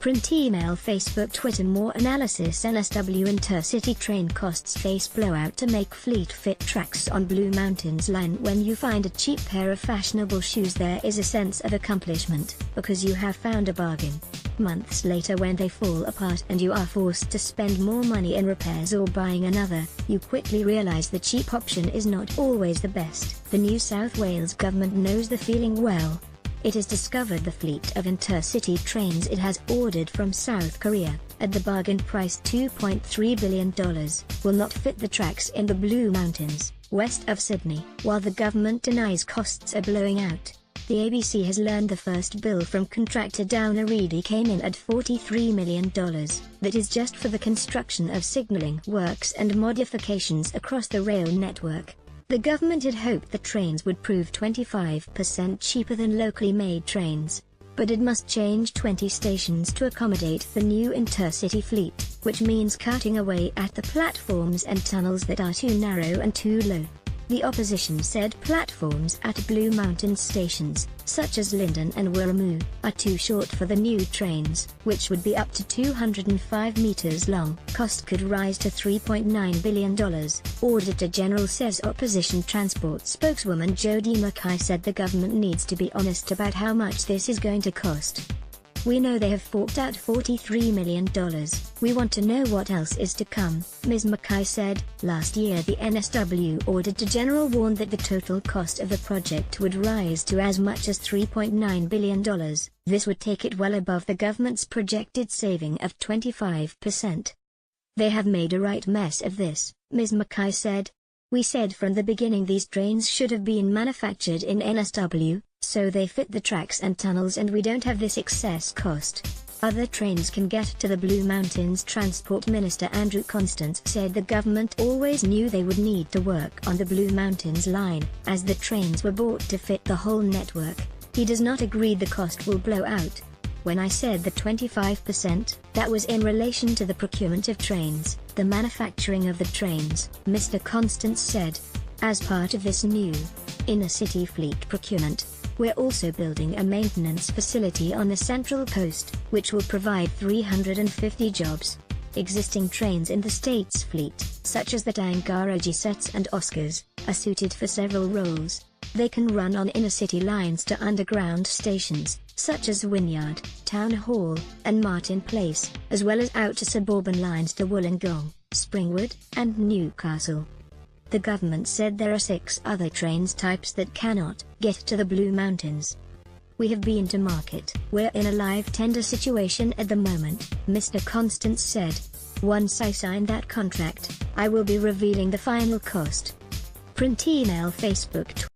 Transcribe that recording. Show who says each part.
Speaker 1: Print email Facebook Twitter more analysis NSW Intercity train costs face blowout to make fleet fit tracks on Blue Mountains line. When you find a cheap pair of fashionable shoes, there is a sense of accomplishment, because you have found a bargain. Months later, when they fall apart and you are forced to spend more money in repairs or buying another, you quickly realize the cheap option is not always the best. The New South Wales government knows the feeling well. It has discovered the fleet of intercity trains it has ordered from South Korea, at the bargain price $2.3 billion, will not fit the tracks in the Blue Mountains, west of Sydney. While the government denies costs are blowing out, the ABC has learned the first bill from contractor Downer Reedy came in at $43 million. That is just for the construction of signalling works and modifications across the rail network. The government had hoped the trains would prove 25% cheaper than locally made trains, but it must change 20 stations to accommodate the new intercity fleet, which means cutting away at the platforms and tunnels that are too narrow and too low. The opposition said platforms at Blue Mountain stations, such as Lyndon and Wirramoo, are too short for the new trains, which would be up to 205 meters long. Cost could rise to $3.9 billion, Auditor General says. Opposition transport spokeswoman Jodi Mackay said the government needs to be honest about how much this is going to cost. We know they have forked out $43 million. We want to know what else is to come, Ms. Mackay said. Last year, the NSW Auditor General warned that the total cost of the project would rise to as much as $3.9 billion. This would take it well above the government's projected saving of 25%. They have made a right mess of this, Ms. Mackay said. We said from the beginning these trains should have been manufactured in NSW, so they fit the tracks and tunnels and we don't have this excess cost. Other trains can get to the Blue Mountains. Transport Minister Andrew Constance said the government always knew they would need to work on the Blue Mountains line, as the trains were bought to fit the whole network. He does not agree the cost will blow out. When I said the 25%, that was in relation to the procurement of trains, the manufacturing of the trains, Mr. Constance said. As part of this new inner-city fleet procurement, we're also building a maintenance facility on the Central Coast, which will provide 350 jobs. Existing trains in the state's fleet, such as the Tangara G-sets and Oscars, are suited for several roles. They can run on inner-city lines to underground stations, such as Wynyard, Town Hall, and Martin Place, as well as out to suburban lines to Wollongong, Springwood, and Newcastle. The government said there are 6 other trains types that cannot get to the Blue Mountains. We have been to market. We're in a live tender situation at the moment, Mr. Constance said. Once I sign that contract, I will be revealing the final cost. Print email Facebook